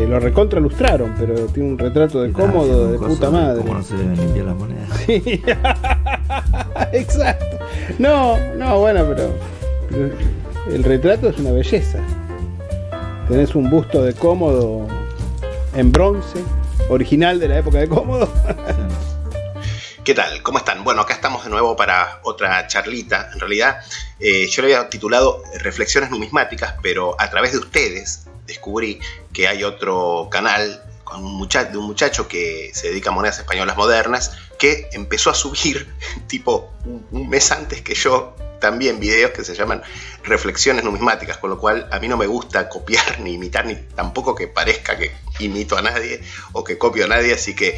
lo recontra lustraron, pero tiene un retrato de Cómodo de puta madre. ¿Cómo no se deben limpiar las monedas? Sí. Exacto. No, bueno, pero el retrato es una belleza. Tenés un busto de Cómodo en bronce, original de la época de Cómodo. ¿Qué tal? ¿Cómo están? Bueno, acá estamos de nuevo para otra charlita. En realidad, yo le había titulado Reflexiones Numismáticas, pero a través de ustedes descubrí que hay otro canal con de un muchacho que se dedica a monedas españolas modernas, que empezó a subir, tipo un mes antes que yo, también videos que se llaman Reflexiones Numismáticas, con lo cual a mí no me gusta copiar ni imitar, ni tampoco que parezca que imito a nadie o que copio a nadie, así que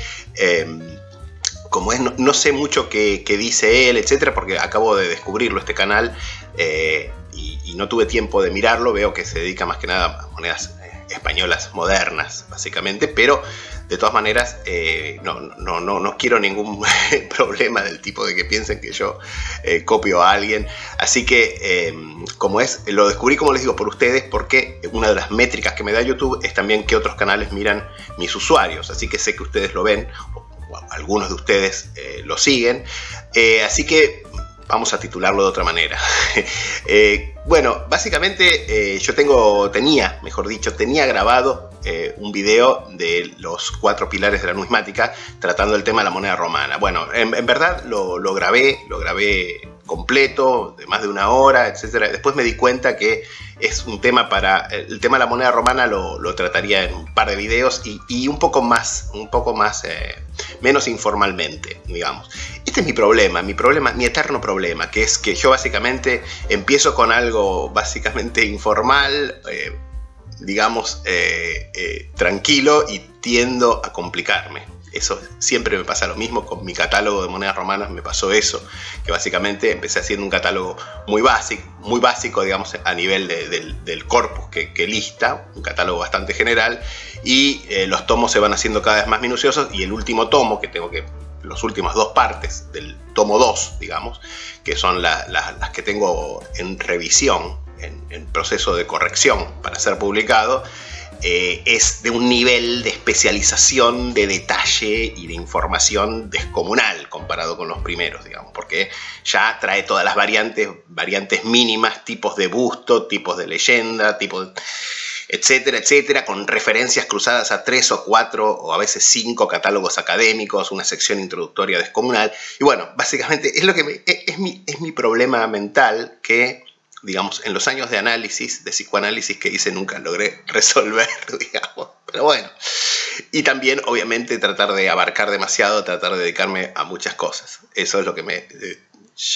como es, no sé mucho qué dice él, etcétera, porque acabo de descubrirlo, este canal, y no tuve tiempo de mirarlo. Veo que se dedica más que nada a monedas españolas modernas, básicamente, pero de todas maneras no quiero ningún problema del tipo de que piensen que yo copio a alguien. Así que como es, lo descubrí, como les digo, por ustedes, porque una de las métricas que me da YouTube es también que otros canales miran mis usuarios, así que sé que ustedes lo ven, o algunos de ustedes lo siguen, así que vamos a titularlo de otra manera. Bueno, básicamente yo tenía grabado un video de los 4 pilares de la numismática tratando el tema de la moneda romana. Bueno, en verdad lo grabé completo, de más de 1 hora, etcétera. Después me di cuenta que es un tema el tema de la moneda romana lo trataría en un par de videos y un poco más, menos informalmente, digamos. Este es mi problema, mi eterno problema, que es que yo básicamente empiezo con algo básicamente informal, digamos, tranquilo, y tiendo a complicarme. Eso siempre me pasa lo mismo con mi catálogo de monedas romanas. Me pasó eso, que básicamente empecé haciendo un catálogo muy básico, digamos, a nivel del corpus que lista, un catálogo bastante general, y los tomos se van haciendo cada vez más minuciosos, y el último tomo, los últimas 2 partes del tomo 2, digamos, que son las que tengo en revisión, en proceso de corrección para ser publicado, es de un nivel de especialización, de detalle y de información descomunal comparado con los primeros, digamos, porque ya trae todas las variantes mínimas, tipos de busto, tipos de leyenda, etcétera, con referencias cruzadas a 3 o 4 o a veces 5 catálogos académicos, una sección introductoria descomunal. Y bueno, básicamente es mi problema mental que, digamos, en los años de análisis, de psicoanálisis que hice, nunca logré resolver, digamos. Pero bueno, y también obviamente tratar de abarcar demasiado, tratar de dedicarme a muchas cosas. Eso es lo que me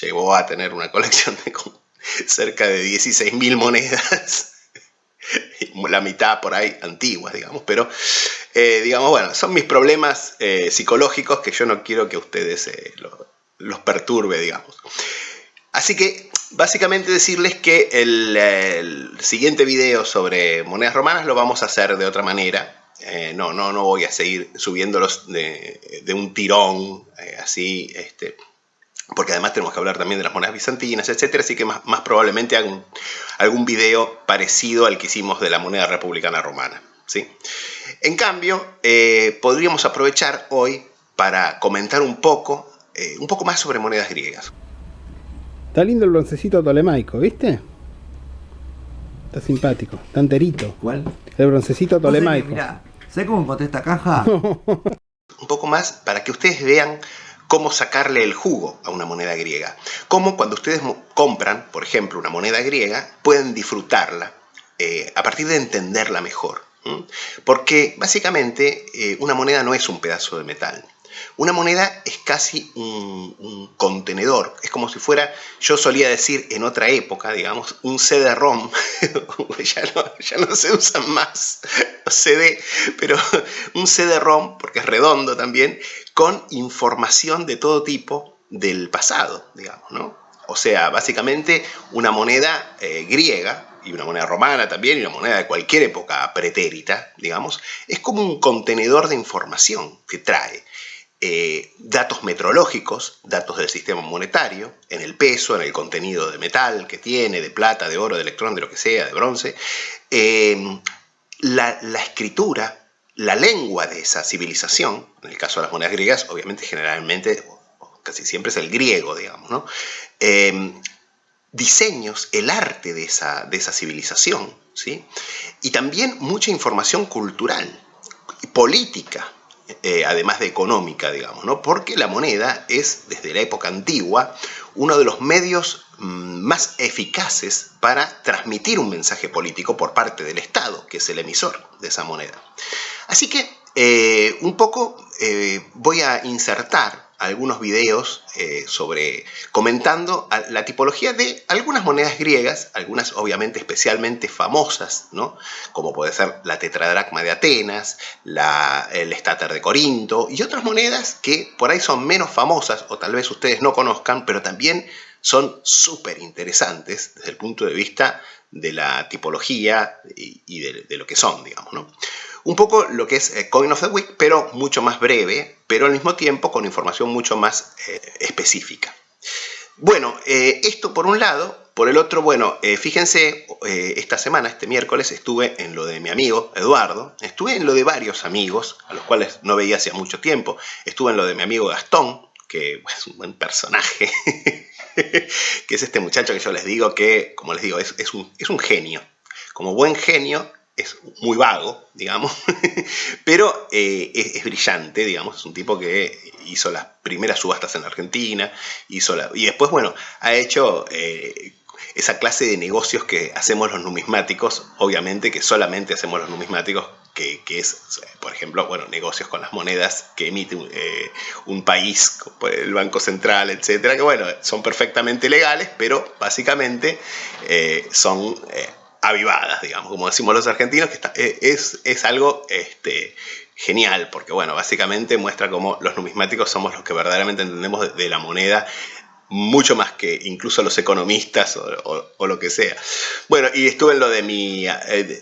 llevó a tener una colección de cerca de 16.000 monedas, la mitad por ahí antiguas, digamos. Pero digamos, bueno, son mis problemas psicológicos que yo no quiero que ustedes los perturbe, digamos. Así que básicamente decirles que el siguiente video sobre monedas romanas lo vamos a hacer de otra manera. No voy a seguir subiéndolos de un tirón, así, porque además tenemos que hablar también de las monedas bizantinas, etcétera. Así que más probablemente hago algún video parecido al que hicimos de la moneda republicana romana, ¿sí? En cambio, podríamos aprovechar hoy para comentar un poco más sobre monedas griegas. Está lindo el broncecito tolemaico, ¿viste? Está simpático, está enterito. ¿Cuál? El broncecito tolemaico. Mirá, ¿sabes cómo encontré esta caja? Un poco más para que ustedes vean cómo sacarle el jugo a una moneda griega. Cómo cuando ustedes compran, por ejemplo, una moneda griega, pueden disfrutarla a partir de entenderla mejor. Porque básicamente una moneda no es un pedazo de metal. Una moneda es casi un contenedor. Es como si fuera, yo solía decir en otra época, digamos, un CD-ROM. ya no se usan más los CD, pero un CD-ROM, porque es redondo también, con información de todo tipo del pasado, digamos, ¿no? O sea, básicamente una moneda griega, y una moneda romana también, y una moneda de cualquier época pretérita, digamos, es como un contenedor de información que trae datos metrológicos, datos del sistema monetario, en el peso, en el contenido de metal que tiene, de plata, de oro, de electrón, de lo que sea, de bronce, la escritura, la lengua de esa civilización, en el caso de las monedas griegas, obviamente generalmente, o casi siempre es el griego, digamos, ¿no? Diseños, el arte de esa civilización, ¿sí? Y también mucha información cultural, política, además de económica, digamos, ¿no? Porque la moneda es, desde la época antigua, uno de los medios más eficaces para transmitir un mensaje político por parte del Estado, que es el emisor de esa moneda. Así que un poco voy a insertar algunos videos comentando la tipología de algunas monedas griegas, algunas obviamente especialmente famosas, ¿no? Como puede ser la tetradracma de Atenas, el estáter de Corinto y otras monedas que por ahí son menos famosas o tal vez ustedes no conozcan, pero también son súper interesantes desde el punto de vista de la tipología y de lo que son, digamos, ¿no? Un poco lo que es Coin of the Week, pero mucho más breve, pero al mismo tiempo con información mucho más específica. Bueno, esto por un lado. Por el otro, bueno, fíjense, esta semana, este miércoles, estuve en lo de mi amigo Eduardo, estuve en lo de varios amigos, a los cuales no veía hacía mucho tiempo, estuve en lo de mi amigo Gastón, que es un buen personaje, que es este muchacho que yo les digo que, como les digo, es un genio. Como buen genio, es muy vago, digamos, pero es brillante, digamos, es un tipo que hizo las primeras subastas en Argentina, y después, bueno, ha hecho esa clase de negocios que hacemos los numismáticos, obviamente que solamente hacemos los numismáticos, que es, por ejemplo, bueno, negocios con las monedas que emite un país, el Banco Central, etcétera, que bueno, son perfectamente legales, pero básicamente son avivadas, digamos, como decimos los argentinos, que es algo genial, porque bueno, básicamente muestra cómo los numismáticos somos los que verdaderamente entendemos de la moneda, mucho más que incluso los economistas o lo que sea. Bueno, y estuve en lo de mi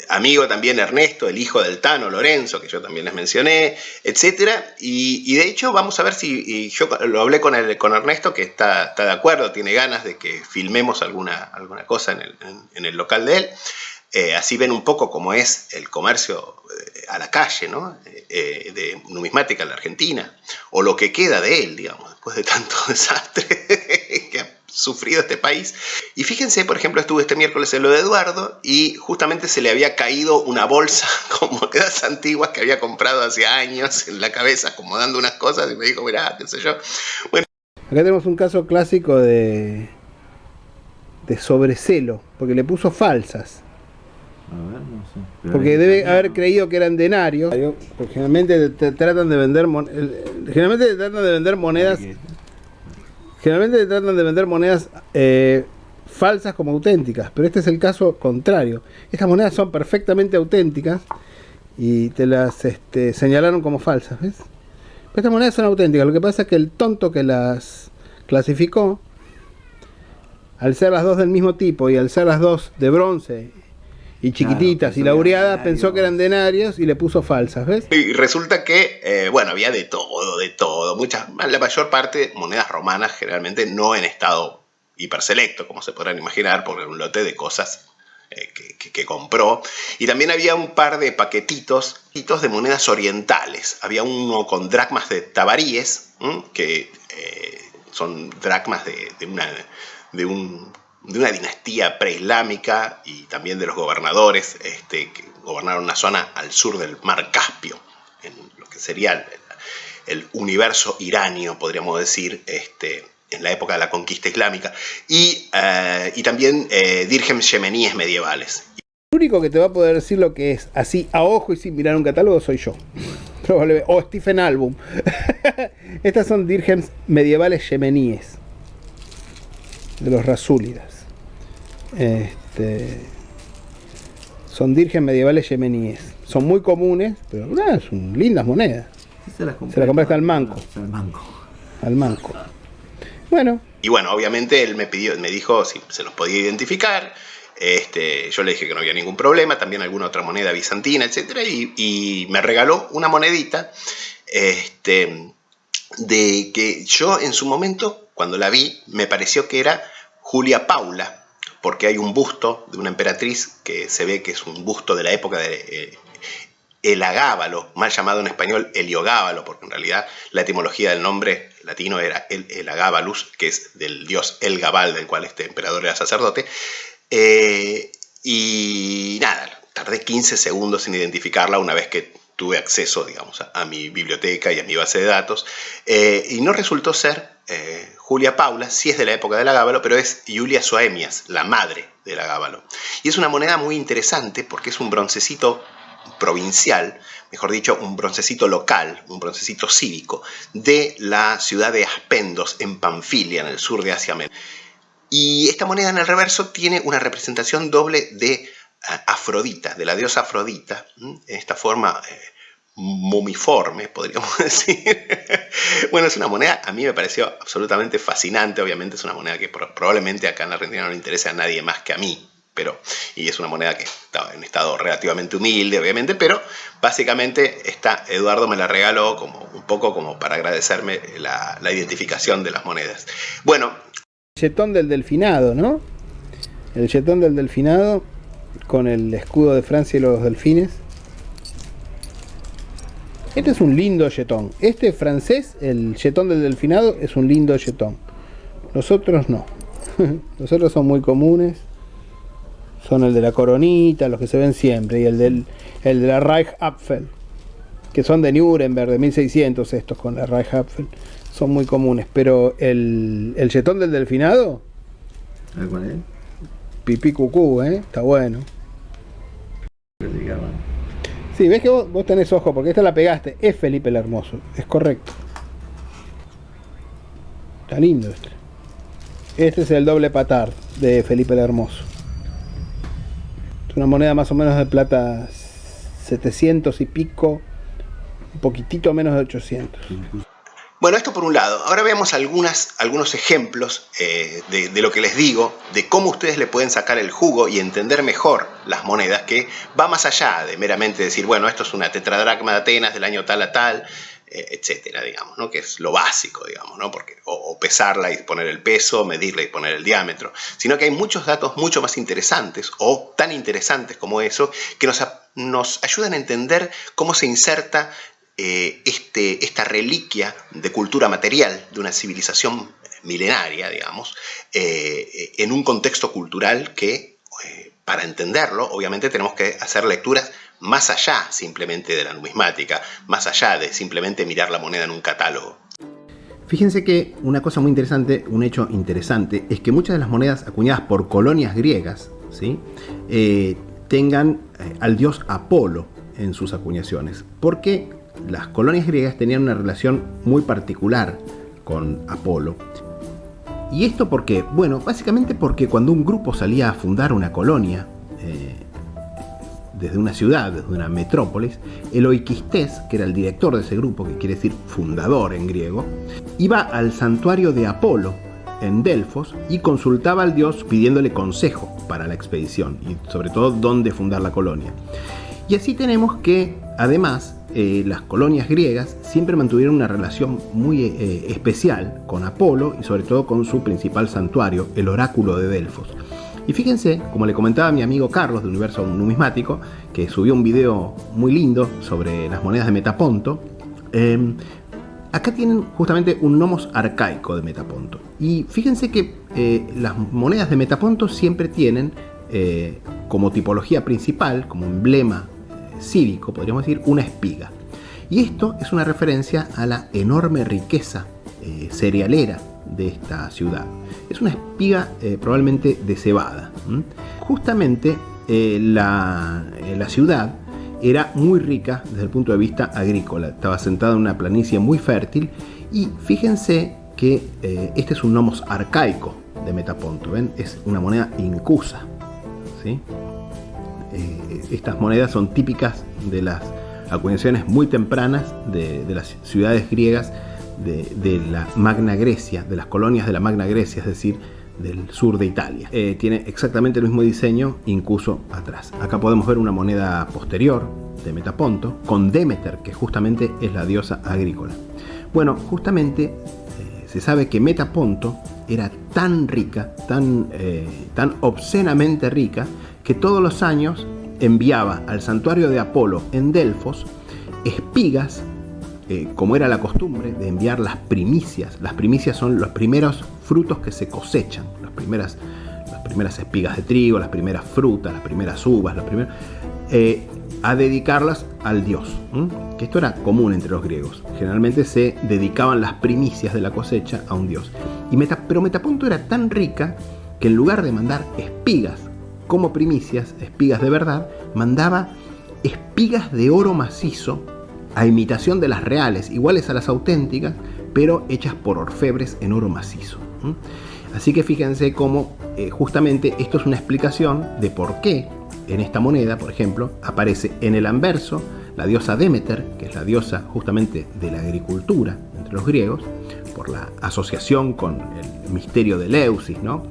amigo también Ernesto, el hijo del Tano Lorenzo, que yo también les mencioné, etcétera, y de hecho vamos a ver si yo lo hablé con Ernesto, que está de acuerdo, tiene ganas de que filmemos alguna cosa en el local de él. Así ven un poco cómo es el comercio a la calle, ¿no? De numismática en la Argentina, o lo que queda de él, digamos, después de tanto desastre que ha sufrido este país. Y fíjense, por ejemplo, estuve este miércoles en lo de Eduardo y justamente se le había caído una bolsa con monedas antiguas que había comprado hace años en la cabeza, acomodando unas cosas, y me dijo, mirá, qué sé yo. Bueno. Acá tenemos un caso clásico de sobrecelo, porque le puso falsas. A ver, no sé. Pero Porque debe haber creído que eran denarios. Porque generalmente tratan de vender monedas. Generalmente te tratan de vender monedas falsas como auténticas. Pero este es el caso contrario. Estas monedas son perfectamente auténticas y te las señalaron como falsas, ¿ves? Pero estas monedas son auténticas. Lo que pasa es que el tonto que las clasificó, al ser las dos del mismo tipo y al ser las dos de bronce y chiquititas, claro, y laureadas, pensó que eran denarios y le puso falsas, ¿ves? Y resulta que, bueno, había de todo. La mayor parte monedas romanas, generalmente no en estado hiperselecto, como se podrán imaginar, por un lote de cosas que compró. Y también había un par de paquetitos de monedas orientales. Había uno con dracmas de Tabaríes, que son dracmas de una dinastía preislámica y también de los gobernadores que gobernaron una zona al sur del mar Caspio, en lo que sería el universo iranio, podríamos decir, en la época de la conquista islámica, y también dirhems yemeníes medievales. El único que te va a poder decir lo que es así a ojo y sin mirar un catálogo soy yo, probablemente, o Stephen Album. Estas son dirhems medievales yemeníes, de los rasúlidas. Son dirhems medievales yemeníes. Son muy comunes, pero son lindas monedas. Se las compraste al manco. Al manco. Bueno. Y bueno, obviamente él me dijo si se los podía identificar. Yo le dije que no había ningún problema, también alguna otra moneda bizantina, etcétera, y me regaló una monedita de que yo en su momento, cuando la vi, me pareció que era Julia Paula, porque hay un busto de una emperatriz que se ve que es un busto de la época el agábalo, mal llamado en español heliogábalo, porque en realidad la etimología del nombre latino era el agábalus, que es del dios Elgabal, del cual este emperador era sacerdote. Y nada, tardé 15 segundos en identificarla una vez que tuve acceso, digamos, a mi biblioteca y a mi base de datos. Y no resultó ser Julia Paula, sí es de la época del agábalo, pero es Julia Soemias, la madre del agábalo. Y es una moneda muy interesante porque es un broncecito provincial, mejor dicho, un broncecito local, un broncecito cívico, de la ciudad de Aspendos, en Panfilia, en el sur de Asia Menor. Y esta moneda en el reverso tiene una representación doble de Afrodita, de la diosa Afrodita, en esta forma momiforme, podríamos decir. Bueno, es una moneda, a mí me pareció absolutamente fascinante. Obviamente es una moneda que probablemente acá en la Argentina no le interese a nadie más que a mí, y es una moneda que está en estado relativamente humilde, obviamente, pero básicamente Eduardo me la regaló un poco como para agradecerme la identificación de las monedas. Bueno. El jetón del delfinado, ¿no? El jetón del delfinado con el escudo de Francia y los delfines. Este es un lindo jetón. Este francés, el jetón del delfinado, es un lindo jetón. Los otros no. Los otros son muy comunes. Son el de la coronita, los que se ven siempre, y el de la Reichsapfel, que son de Nuremberg, de 1600 estos con la Reichsapfel, son muy comunes. Pero el jetón del delfinado, ¿Cuál es? pipí cucú, está bueno. Sí, ves que vos tenés ojo, porque esta la pegaste, es Felipe el Hermoso, es correcto. Está lindo este. Este es el doble patard de Felipe el Hermoso. Es una moneda más o menos de plata 700 y pico, un poquitito menos de 800. Bueno, esto por un lado. Ahora veamos algunos ejemplos de lo que les digo, de cómo ustedes le pueden sacar el jugo y entender mejor las monedas, que va más allá de meramente decir, bueno, esto es una tetradracma de Atenas del año tal a tal, etcétera, digamos, ¿no? Que es lo básico, digamos, ¿no? Porque, o pesarla y poner el peso, medirla y poner el diámetro, sino que hay muchos datos mucho más interesantes, o tan interesantes como eso, que nos ayudan a entender cómo se inserta esta reliquia de cultura material de una civilización milenaria, digamos, en un contexto cultural que, para entenderlo, obviamente tenemos que hacer lecturas más allá simplemente de la numismática, más allá de simplemente mirar la moneda en un catálogo. Fíjense que una cosa muy interesante, un hecho interesante, es que muchas de las monedas acuñadas por colonias griegas, ¿sí? Tengan al dios Apolo en sus acuñaciones, porque las colonias griegas tenían una relación muy particular con Apolo. ¿Y esto por qué? Bueno, básicamente porque cuando un grupo salía a fundar una colonia desde una ciudad, desde una metrópolis, el oikistés, que era el director de ese grupo, que quiere decir fundador en griego, iba al santuario de Apolo en Delfos y consultaba al dios pidiéndole consejo para la expedición y sobre todo dónde fundar la colonia. Y así tenemos que, además, las colonias griegas siempre mantuvieron una relación muy especial con Apolo y sobre todo con su principal santuario, el oráculo de Delfos. Y fíjense, como le comentaba a mi amigo Carlos de Universo Numismático, que subió un video muy lindo sobre las monedas de Metaponto, acá tienen justamente un nomos arcaico de Metaponto. Y fíjense que las monedas de Metaponto siempre tienen como tipología principal, como emblema cívico, podríamos decir, una espiga. Y esto es una referencia a la enorme riqueza cerealera de esta ciudad. Es una espiga probablemente de cebada. Justamente la ciudad era muy rica desde el punto de vista agrícola. Estaba sentada en una planicie muy fértil y fíjense que este es un nomos arcaico de Metaponto. ¿Ven? Es una moneda incusa, ¿sí? Estas monedas son típicas de las acuñaciones muy tempranas de las ciudades griegas de la Magna Grecia, de las colonias de la Magna Grecia, es decir, del sur de Italia. Tiene exactamente el mismo diseño incuso atrás. Acá podemos ver una moneda posterior de Metaponto con Demeter, que justamente es la diosa agrícola. Bueno, justamente se sabe que Metaponto era tan rica, tan obscenamente rica, que todos los años enviaba al santuario de Apolo en Delfos espigas, como era la costumbre de enviar las primicias. Las primicias son los primeros frutos que se cosechan, las primeras espigas de trigo, las primeras frutas, las primeras uvas, a dedicarlas al dios. Que esto era común entre los griegos. Generalmente se dedicaban las primicias de la cosecha a un dios. Pero Metaponto era tan rica que en lugar de mandar espigas como primicias, espigas de verdad, mandaba espigas de oro macizo a imitación de las reales, iguales a las auténticas, pero hechas por orfebres en oro macizo. Así que fíjense cómo justamente esto es una explicación de por qué en esta moneda, por ejemplo, aparece en el anverso la diosa Demeter, que es la diosa justamente de la agricultura entre los griegos, por la asociación con el misterio de Eleusis, ¿no?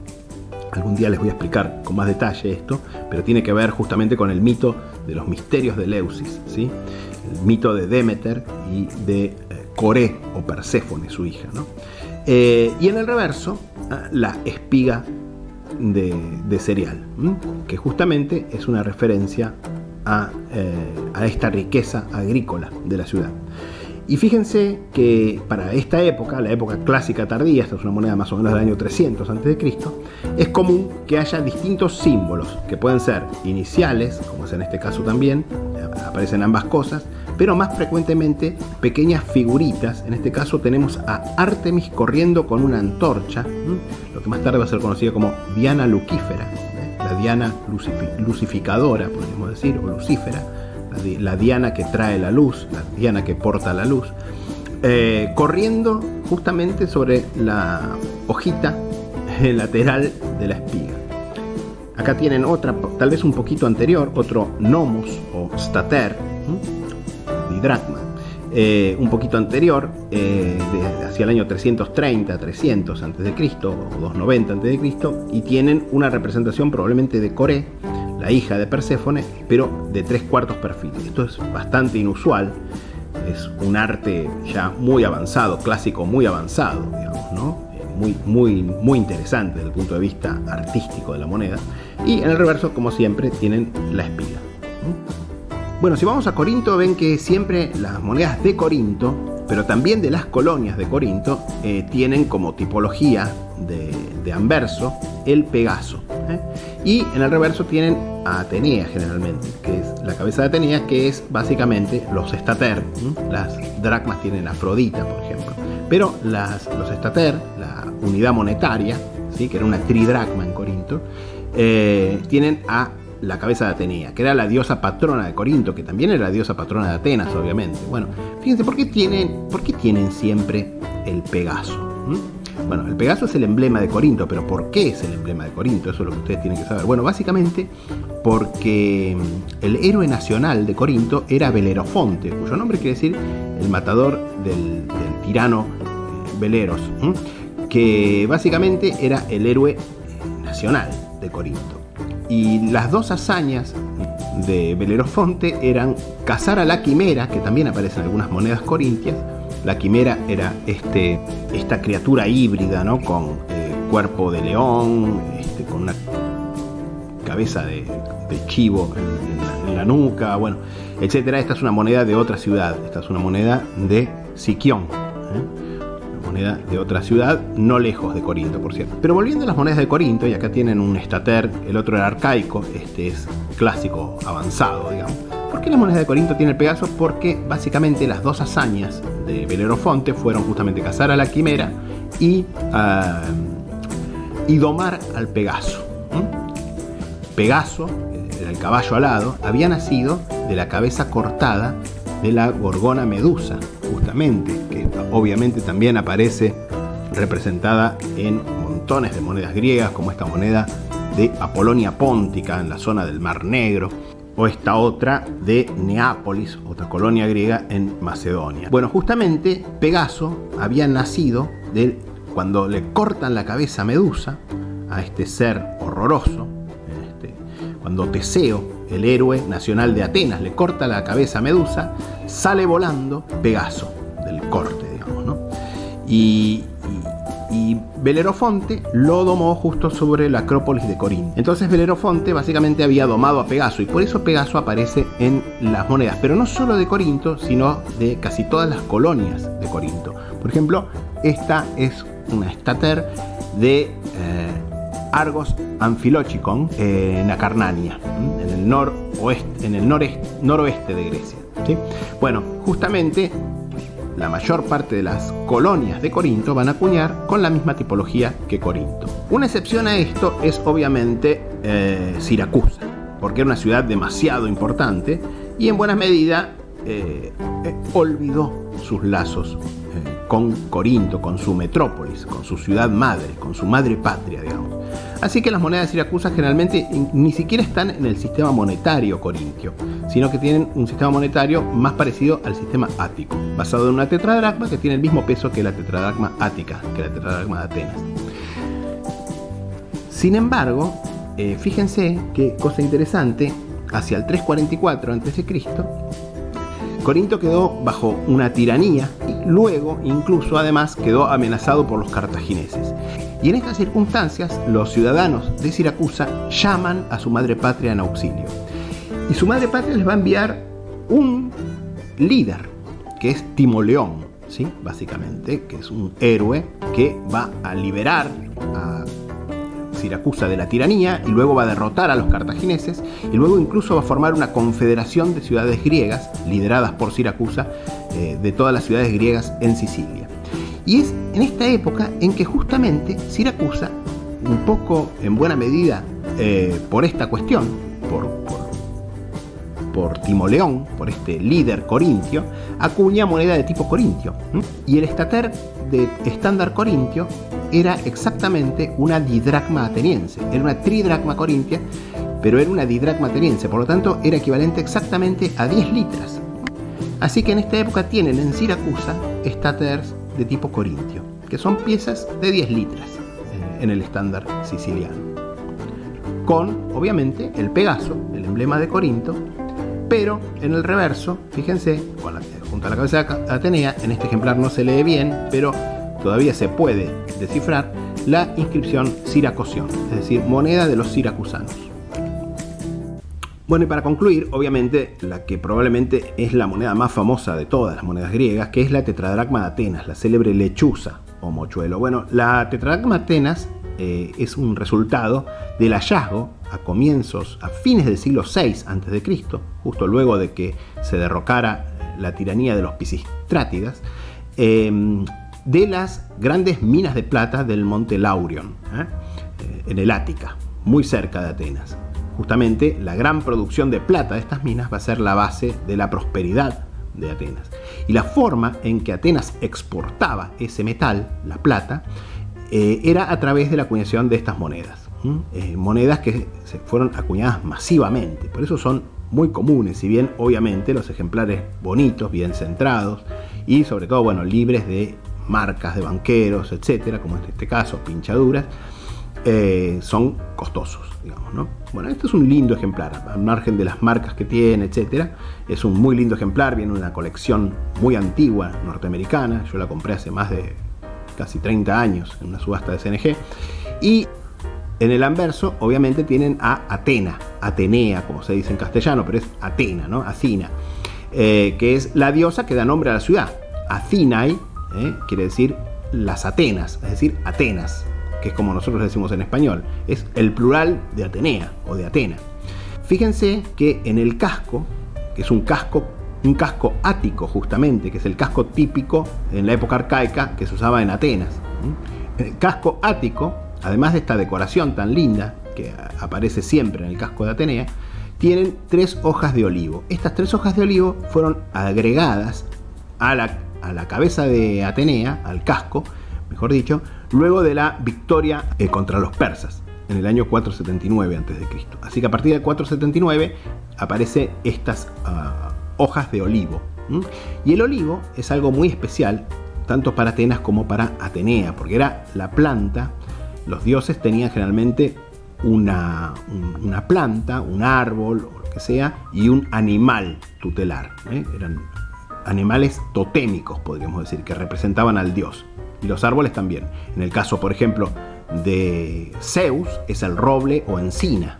Algún día les voy a explicar con más detalle esto, pero tiene que ver justamente con el mito de los misterios de Eleusis, ¿sí? El mito de Demeter y de Coré o Perséfone, su hija, ¿no? Y en el reverso, la espiga de cereal, que justamente es una referencia a esta riqueza agrícola de la ciudad. Y fíjense que para esta época, la época clásica tardía, esta es una moneda más o menos del año 300 a.C., es común que haya distintos símbolos, que pueden ser iniciales, como es en este caso también, aparecen ambas cosas, pero más frecuentemente pequeñas figuritas. En este caso tenemos a Artemis corriendo con una antorcha, lo que más tarde va a ser conocida como Diana Luquífera, la Diana lucificadora, podríamos decir, o lucífera, la Diana que trae la luz, la Diana que porta la luz, corriendo justamente sobre la hojita lateral de la espiga. Acá tienen otra, tal vez un poquito anterior, otro nomos o stater, didracma, un poquito anterior, hacia el año 330, 300 a.C. o 290 a.C., y tienen una representación probablemente de Coré, la hija de Perséfone, pero de 3/4 perfil. Esto es bastante inusual, es un arte ya muy avanzado, clásico muy avanzado, digamos, ¿no? Muy interesante desde el punto de vista artístico de la moneda. Y en el reverso, como siempre, tienen la espiga. Bueno, si vamos a Corinto, ven que siempre las monedas de Corinto, pero también de las colonias de Corinto, tienen como tipología de anverso el Pegaso. Y en el reverso tienen a Atenea generalmente, que es la cabeza de Atenea, que es básicamente los estater. Las dracmas tienen Afrodita, por ejemplo. Pero los estater, la unidad monetaria, ¿sí?, que era una tridracma en Corinto, tienen a la cabeza de Atenea, que era la diosa patrona de Corinto, que también era la diosa patrona de Atenas, obviamente. Bueno, fíjense, ¿por qué tienen siempre el Pegaso? Bueno, el Pegaso es el emblema de Corinto, pero ¿por qué es el emblema de Corinto? Eso es lo que ustedes tienen que saber. Bueno, básicamente porque el héroe nacional de Corinto era Belerofonte, cuyo nombre quiere decir el matador del tirano Beleros, que básicamente era el héroe nacional de Corinto. Y las dos hazañas de Belerofonte eran cazar a la quimera, que también aparece en algunas monedas corintias. La quimera era esta criatura híbrida, ¿no?, con cuerpo de león, con una cabeza de chivo en la nuca, bueno, etcétera. Esta es una moneda de otra ciudad, esta es una moneda de Siquión, una moneda de otra ciudad, no lejos de Corinto, por cierto. Pero volviendo a las monedas de Corinto, y acá tienen un estater, el otro era arcaico, este es clásico avanzado, digamos. ¿Por qué la moneda de Corinto tiene el Pegaso? Porque básicamente las dos hazañas de Belerofonte fueron justamente cazar a la quimera y domar al Pegaso. Pegaso, el caballo alado, había nacido de la cabeza cortada de la gorgona Medusa, justamente, que obviamente también aparece representada en montones de monedas griegas, como esta moneda de Apolonia Póntica en la zona del Mar Negro, o esta otra de Neápolis, otra colonia griega en Macedonia. Bueno, justamente Pegaso había nacido cuando le cortan la cabeza a Medusa, a este ser horroroso, cuando Teseo, el héroe nacional de Atenas, le corta la cabeza a Medusa, sale volando Pegaso del corte, digamos, ¿no? Y Belerofonte lo domó justo sobre la Acrópolis de Corinto. Entonces Belerofonte básicamente había domado a Pegaso, y por eso Pegaso aparece en las monedas, pero no solo de Corinto, sino de casi todas las colonias de Corinto. Por ejemplo, esta es una estater de Argos Anfilochikon en Acarnania, en el noroeste de Grecia, ¿sí? Bueno, justamente la mayor parte de las colonias de Corinto van a acuñar con la misma tipología que Corinto. Una excepción a esto es obviamente Siracusa, porque era una ciudad demasiado importante y en buena medida olvidó sus lazos con Corinto, con su metrópolis, con su ciudad madre, con su madre patria, digamos. Así que las monedas de Siracusa generalmente ni siquiera están en el sistema monetario corintio, sino que tienen un sistema monetario más parecido al sistema ático, basado en una tetradracma que tiene el mismo peso que la tetradracma ática, que la tetradracma de Atenas. Sin embargo, fíjense qué cosa interesante, hacia el 344 a.C., Corinto quedó bajo una tiranía y luego incluso además quedó amenazado por los cartagineses. Y en estas circunstancias los ciudadanos de Siracusa llaman a su madre patria en auxilio. Y su madre patria les va a enviar un líder, que es Timoleón, ¿sí? Básicamente, que es un héroe que va a liberar a Siracusa de la tiranía y luego va a derrotar a los cartagineses y luego incluso va a formar una confederación de ciudades griegas lideradas por Siracusa, de todas las ciudades griegas en Sicilia. Y es en esta época en que justamente Siracusa, un poco en buena medida por esta cuestión, por Timoleón, por este líder corintio, acuña moneda de tipo corintio. Y el estater de estándar corintio era exactamente una didracma ateniense. Era una tridracma corintia, pero era una didracma ateniense, por lo tanto era equivalente exactamente a 10 litras. Así que en esta época tienen en Siracusa estaters de tipo corintio, que son piezas de 10 litras en el estándar siciliano, con obviamente el Pegaso, el emblema de Corinto, pero en el reverso, fíjense, junto a la cabeza de Atenea, en este ejemplar no se lee bien, pero todavía se puede descifrar la inscripción Siracosion, es decir, moneda de los siracusanos. Bueno, y para concluir, obviamente, la que probablemente es la moneda más famosa de todas las monedas griegas, que es la tetradracma de Atenas, la célebre lechuza o mochuelo. Bueno, la tetradracma de Atenas es un resultado del hallazgo a fines del siglo VI a.C., justo luego de que se derrocara la tiranía de los Pisistrátidas, de las grandes minas de plata del monte Laurion, en el Ática, muy cerca de Atenas. Justamente la gran producción de plata de estas minas va a ser la base de la prosperidad de Atenas. Y la forma en que Atenas exportaba ese metal, la plata, era a través de la acuñación de estas monedas. Monedas que se fueron acuñadas masivamente, por eso son muy comunes, si bien obviamente los ejemplares bonitos, bien centrados y sobre todo, bueno, libres de marcas de banqueros, etcétera, como en este caso, pinchaduras, son costosos, digamos, ¿no? Bueno, este es un lindo ejemplar, al margen de las marcas que tiene, etcétera. Es un muy lindo ejemplar, viene una colección muy antigua norteamericana. Yo la compré hace más de casi 30 años en una subasta de CNG. Y en el anverso, obviamente, tienen a Atenea, como se dice en castellano, pero es Atena, ¿no? Athena, que es la diosa que da nombre a la ciudad. Athinae quiere decir las Atenas, es decir, Atenas, que es como nosotros decimos en español, es el plural de Atenea o de Atena. Fíjense que en el casco, que es un casco ático justamente, que es el casco típico en la época arcaica que se usaba en Atenas. El casco ático, además de esta decoración tan linda que aparece siempre en el casco de Atenea, tienen 3 hojas de olivo. Estas 3 hojas de olivo fueron agregadas a la cabeza de Atenea, al casco, mejor dicho, luego de la victoria contra los persas en el año 479 a.C. Así que a partir del 479 aparecen estas hojas de olivo. Y el olivo es algo muy especial, tanto para Atenas como para Atenea, porque era la planta. Los dioses tenían generalmente una planta, un árbol o lo que sea, y un animal tutelar. Eran animales totémicos, podríamos decir, que representaban al dios. y los árboles también. En el caso, por ejemplo, de Zeus es el roble o encina,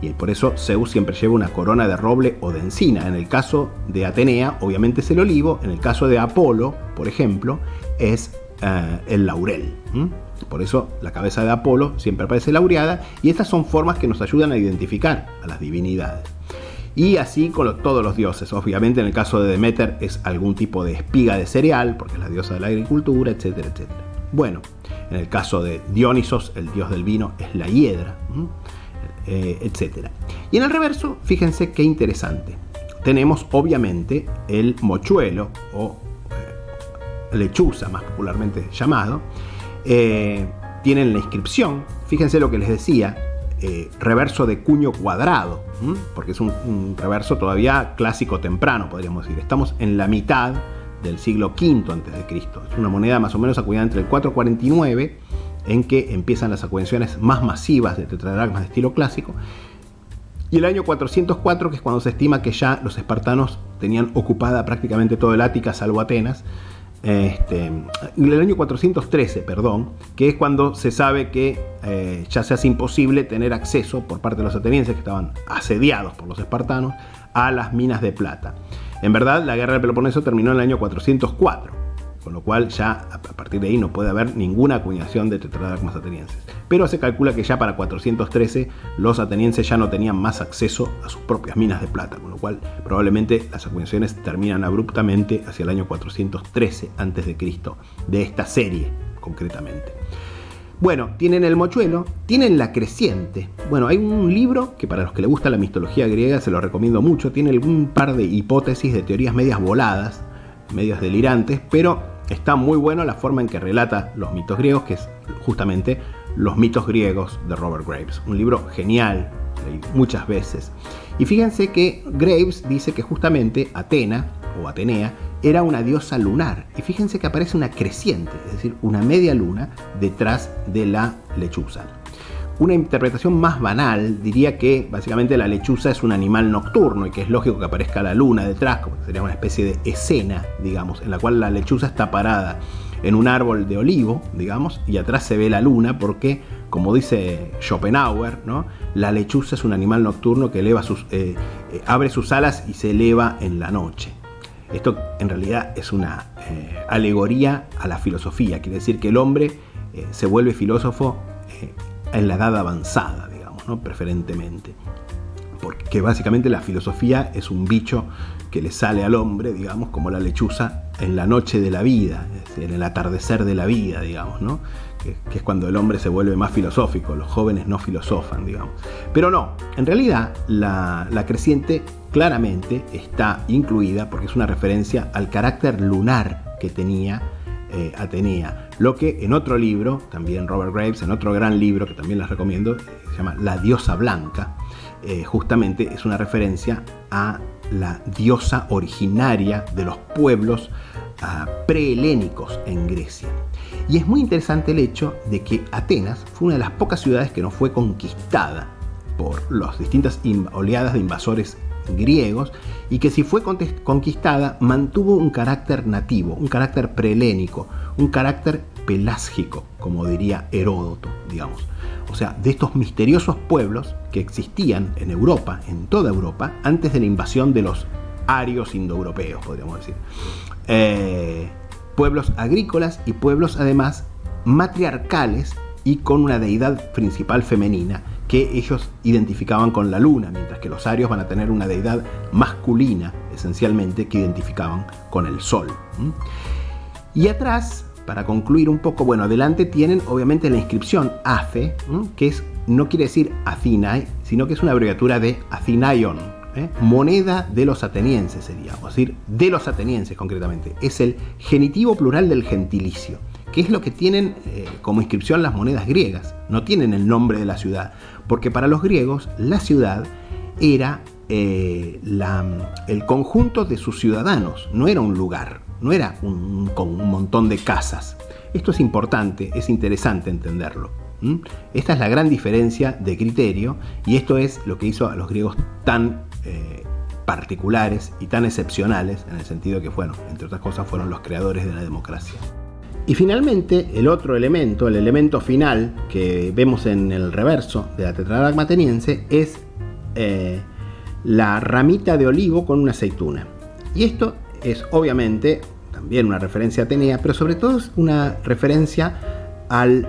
y por eso Zeus siempre lleva una corona de roble o de encina. En el caso de Atenea, obviamente es el olivo. En el caso de Apolo, por ejemplo, es el laurel. Por eso la cabeza de Apolo siempre aparece laureada, y estas son formas que nos ayudan a identificar a las divinidades. Y así con todos los dioses. Obviamente en el caso de Demeter es algún tipo de espiga de cereal, porque es la diosa de la agricultura, etcétera, etcétera. Bueno, en el caso de Dionisos, el dios del vino, es la hiedra, etcétera. Y en el reverso, fíjense qué interesante. Tenemos obviamente el mochuelo o lechuza, más popularmente llamado. Tienen la inscripción, fíjense lo que les decía, reverso de cuño cuadrado, porque es un reverso todavía clásico temprano, podríamos decir. Estamos en la mitad del siglo V a.C. Es una moneda más o menos acuñada entre el 449, en que empiezan las acuñaciones más masivas de tetradracmas de estilo clásico, y el año 404, que es cuando se estima que ya los espartanos tenían ocupada prácticamente todo el Ática, salvo Atenas. El año 413, que es cuando se sabe que ya se hace imposible tener acceso por parte de los atenienses, que estaban asediados por los espartanos, a las minas de plata. En verdad, la guerra del Peloponeso terminó en el año 404, con lo cual ya a partir de ahí no puede haber ninguna acuñación de tetradracmas atenienses. Pero se calcula que ya para 413 los atenienses ya no tenían más acceso a sus propias minas de plata, con lo cual probablemente las acuñaciones terminan abruptamente hacia el año 413 a.C. de esta serie concretamente. Bueno, tienen el mochuelo, tienen la creciente. Bueno, hay un libro que para los que les gusta la mitología griega se lo recomiendo mucho. Tiene algún par de hipótesis de teorías medias voladas, medias delirantes, pero está muy bueno la forma en que relata los mitos griegos, que es justamente Los mitos griegos de Robert Graves. Un libro genial, leí muchas veces. Y fíjense que Graves dice que justamente Atena o Atenea era una diosa lunar. Y fíjense que aparece una creciente, es decir, una media luna detrás de la lechuza. Una interpretación más banal diría que básicamente la lechuza es un animal nocturno y que es lógico que aparezca la luna detrás, como sería una especie de escena, digamos, en la cual la lechuza está parada en un árbol de olivo, digamos, y atrás se ve la luna porque, como dice Schopenhauer, ¿no?, la lechuza es un animal nocturno que abre sus alas y se eleva en la noche. Esto en realidad es una alegoría a la filosofía, quiere decir que el hombre se vuelve filósofo en la edad avanzada, digamos, ¿no?, preferentemente, porque básicamente la filosofía es un bicho que le sale al hombre, digamos, como la lechuza en la noche de la vida, es decir, en el atardecer de la vida, digamos, ¿no?, que es cuando el hombre se vuelve más filosófico. Los jóvenes no filosofan, digamos. Pero no, en realidad la creciente claramente está incluida porque es una referencia al carácter lunar que tenía Atenea, lo que en otro libro, también Robert Graves, en otro gran libro que también les recomiendo, se llama La diosa blanca, justamente es una referencia a la diosa originaria de los pueblos prehelénicos en Grecia. Y es muy interesante el hecho de que Atenas fue una de las pocas ciudades que no fue conquistada por las distintas oleadas de invasores griegos, y que si fue conquistada mantuvo un carácter nativo, un carácter prehelénico, un carácter pelásgico, como diría Heródoto, digamos. O sea, de estos misteriosos pueblos que existían en Europa, en toda Europa, antes de la invasión de los arios indoeuropeos, podríamos decir. Pueblos agrícolas y pueblos además matriarcales y con una deidad principal femenina que ellos identificaban con la luna, mientras que los arios van a tener una deidad masculina, esencialmente, que identificaban con el sol. Y atrás, para concluir un poco, bueno, adelante tienen obviamente la inscripción Afe, que no quiere decir Athinae, sino que es una abreviatura de Athinaion, moneda de los atenienses sería, es decir, de los atenienses concretamente. Es el genitivo plural del gentilicio, que es lo que tienen como inscripción las monedas griegas. No tienen el nombre de la ciudad, porque para los griegos la ciudad era el conjunto de sus ciudadanos, no era un lugar, no era con un montón de casas. Esto es importante, es interesante entenderlo. Esta es la gran diferencia de criterio, y esto es lo que hizo a los griegos tan particulares y tan excepcionales, en el sentido que, bueno, entre otras cosas, fueron los creadores de la democracia. Y finalmente, el otro elemento, el elemento final que vemos en el reverso de la tetradracma ateniense es la ramita de olivo con una aceituna. Y esto es obviamente también una referencia a Atenea, pero sobre todo es una referencia al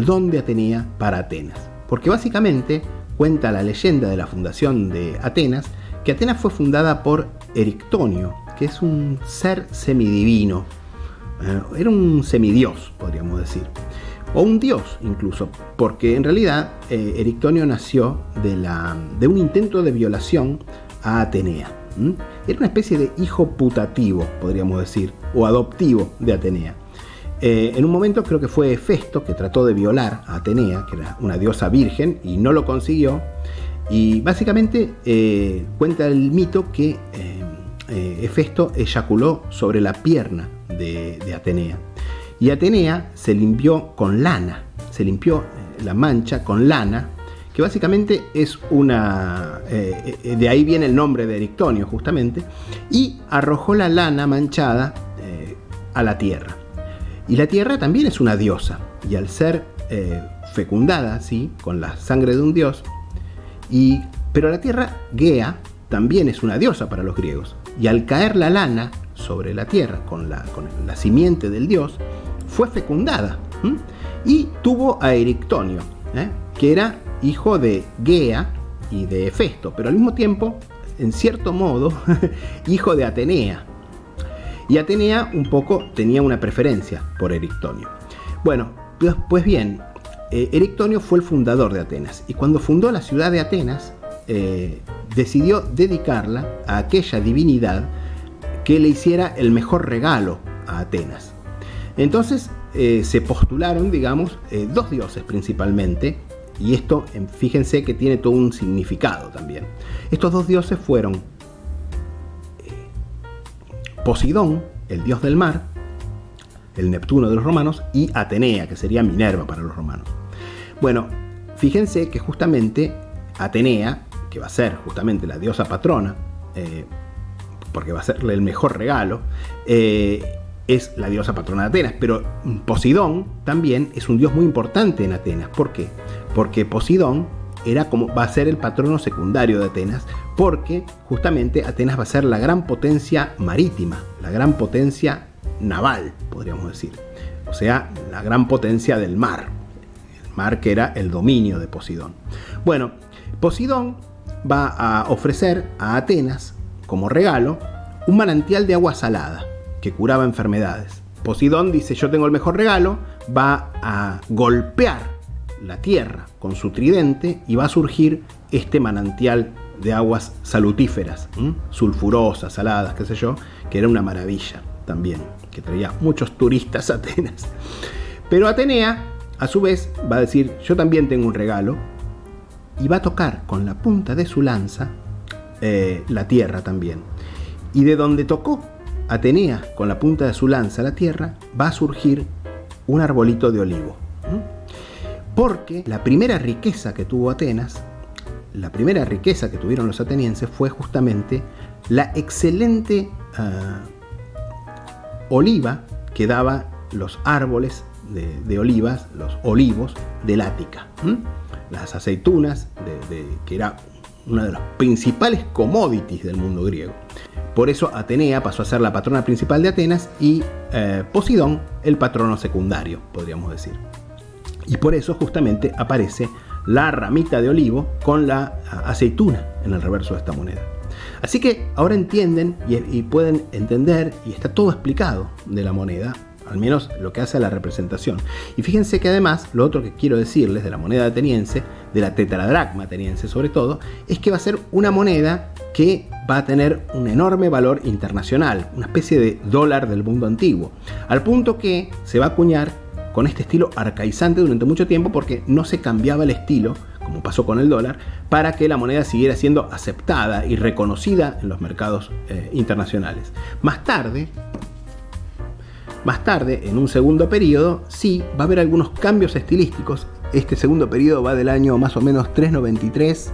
don de Atenea para Atenas. Porque básicamente cuenta la leyenda de la fundación de Atenas, que Atenas fue fundada por Erictonio, que es un ser semidivino. Era un semidios, podríamos decir, o un dios incluso, porque en realidad Erictonio nació de un intento de violación a Atenea. Era una especie de hijo putativo, podríamos decir, o adoptivo de Atenea. En un momento creo que fue Hefesto que trató de violar a Atenea, que era una diosa virgen, y no lo consiguió. Y básicamente cuenta el mito que Hefesto eyaculó sobre la pierna de Atenea. Y Atenea se limpió con lana, se limpió la mancha con lana, que básicamente es una... de ahí viene el nombre de Erictonio justamente, y arrojó la lana manchada a la tierra. Y la tierra también es una diosa, y al ser fecundada, ¿sí?, con la sangre de un dios, pero la tierra, Gea, también es una diosa para los griegos, y al caer la lana sobre la tierra con la simiente del dios, fue fecundada, y tuvo a Erictonio, que era hijo de Gea y de Hefesto, pero al mismo tiempo, en cierto modo, hijo de Atenea. Y Atenea un poco tenía una preferencia por Erictonio. Bueno, pues bien, Erictonio fue el fundador de Atenas, y cuando fundó la ciudad de Atenas, decidió dedicarla a aquella divinidad que le hiciera el mejor regalo a Atenas. Entonces se postularon, digamos, dos dioses principalmente, y esto, fíjense que tiene todo un significado también. Estos dos dioses fueron Poseidón, el dios del mar, el Neptuno de los romanos, y Atenea, que sería Minerva para los romanos. Bueno, fíjense que justamente Atenea, que va a ser justamente la diosa patrona, porque va a serle el mejor regalo, es la diosa patrona de Atenas, pero Poseidón también es un dios muy importante en Atenas. ¿Por qué? Porque Poseidón va a ser el patrono secundario de Atenas, porque justamente Atenas va a ser la gran potencia marítima, la gran potencia naval, podríamos decir. O sea, la gran potencia del mar. El mar que era el dominio de Poseidón. Bueno, Poseidón va a ofrecer a Atenas como regalo un manantial de agua salada que curaba enfermedades. Poseidón dice: yo tengo el mejor regalo, va a golpear la tierra con su tridente y va a surgir este manantial de aguas salutíferas, sulfurosas, saladas, qué sé yo, que era una maravilla también, que traía muchos turistas a Atenas. Pero Atenea, a su vez, va a decir: yo también tengo un regalo, y va a tocar con la punta de su lanza la tierra también. Y de donde tocó Atenea con la punta de su lanza la tierra, va a surgir un arbolito de olivo. Porque la primera riqueza que tuvo Atenas, la primera riqueza que tuvieron los atenienses, fue justamente la excelente oliva que daba los árboles de olivas, los olivos del Ática. Las aceitunas, que era una de las principales commodities del mundo griego. Por eso Atenea pasó a ser la patrona principal de Atenas y Poseidón el patrono secundario, podríamos decir. Y por eso justamente aparece la ramita de olivo con la aceituna en el reverso de esta moneda. Así que ahora entienden y pueden entender, y está todo explicado de la moneda, al menos lo que hace a la representación. Y fíjense que además, lo otro que quiero decirles de la moneda ateniense, de la tetradracma ateniense sobre todo, es que va a ser una moneda que va a tener un enorme valor internacional, una especie de dólar del mundo antiguo, al punto que se va a acuñar con este estilo arcaizante durante mucho tiempo, porque no se cambiaba el estilo, como pasó con el dólar, para que la moneda siguiera siendo aceptada y reconocida en los mercados internacionales. Más tarde, en un segundo periodo, sí va a haber algunos cambios estilísticos. Este segundo periodo va del año más o menos 393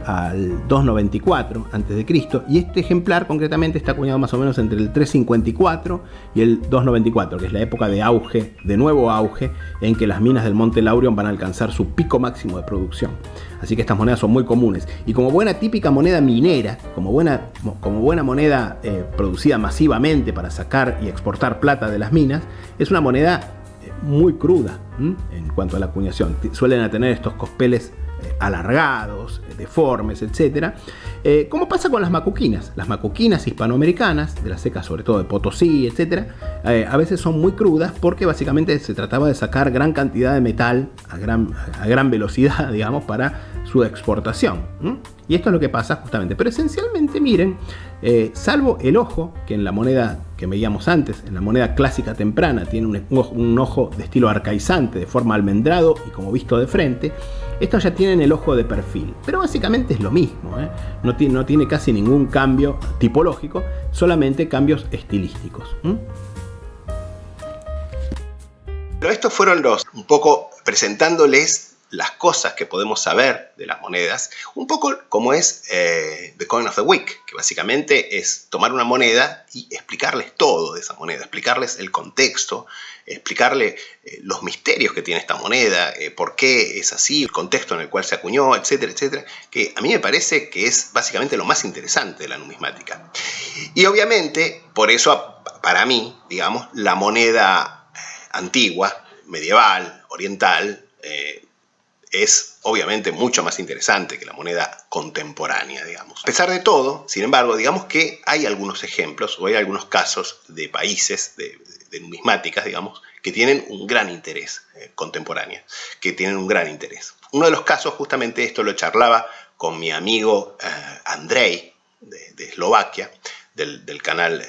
al 294 a.C. y este ejemplar concretamente está acuñado más o menos entre el 354 y el 294, que es la época de auge, de nuevo auge, en que las minas del Monte Laurion van a alcanzar su pico máximo de producción. Así que estas monedas son muy comunes. Y como buena típica moneda minera, como buena moneda producida masivamente para sacar y exportar plata de las minas, es una moneda muy cruda en cuanto a la acuñación. Suelen tener estos cospeles alargados, deformes, etc. Como pasa con las macuquinas hispanoamericanas, de las secas sobre todo de Potosí, etc. A veces son muy crudas porque básicamente se trataba de sacar gran cantidad de metal a gran velocidad, digamos, para su exportación. Y esto es lo que pasa justamente. Pero esencialmente, miren, salvo el ojo, que en la moneda que veíamos antes, en la moneda clásica temprana, tiene un ojo de estilo arcaizante, de forma almendrado y como visto de frente, estos ya tienen el ojo de perfil. Pero básicamente es lo mismo, no tiene casi ningún cambio tipológico, solamente cambios estilísticos. Pero estos fueron un poco presentándoles las cosas que podemos saber de las monedas, un poco como es The Coin of the Week, que básicamente es tomar una moneda y explicarles todo de esa moneda, explicarles el contexto, explicarle los misterios que tiene esta moneda, por qué es así, el contexto en el cual se acuñó, etcétera, etcétera, que a mí me parece que es básicamente lo más interesante de la numismática. Y obviamente, por eso, para mí, digamos, la moneda antigua, medieval, oriental, es obviamente mucho más interesante que la moneda contemporánea, digamos. A pesar de todo, sin embargo, digamos que hay algunos ejemplos o hay algunos casos de países, de numismáticas, digamos, que tienen un gran interés contemporáneo, que tienen un gran interés. Uno de los casos, justamente esto lo charlaba con mi amigo Andrej, de Eslovaquia, del canal